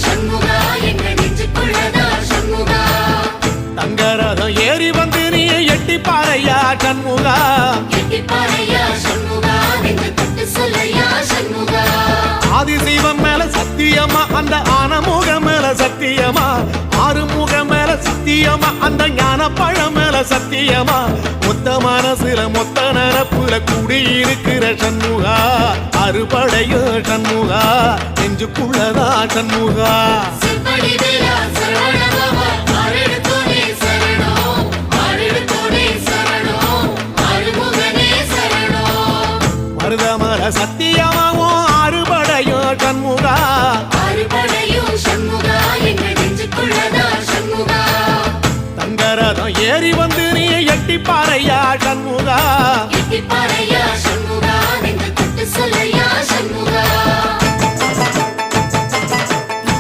சண்முகா எங்க நெஞ்சுக்குள்ளதா சண்முகா தங்கரதம் ஏறி வந்து நீ எட்டி பாறையா சண்முகா எட்டி பாறையா சண்முகா நெஞ்சு தொட்டு சொல்லையா சண்முகா ஆதிசைவம் மேல சத்தியமா அந்த ஆனமுகம் மேல சத்தியமா ஆறுமுகம் மேல சத்தியமா அந்த ஞான பழம் மேல சத்தியமா மொத்த மனசுல மொத்த நரப்புல கூடியிருக்கிற சண்முகா அறுபடையோ சண்முகா நெஞ்சுக்குள்ளதா சண்முகா சிற்படி வேலா சரவணபவா ஆரெடுத்தோனே சரணம் ஆரெடுத்தோனே சரணம் ஆறுமுகனே சரணம் மருதமர சத்தியமாவும் அறுபடையோ சண்முகா ஆறுபடையோ சண்முகா எங்க நெஞ்சுக்குள்ளதா சண்முகா தங்கரதம் ஏறி வந்து நீ எட்டி பாறையா சண்முகா எட்டி பாறையா சண்முகா நெஞ்சு தொட்டு சொல்ல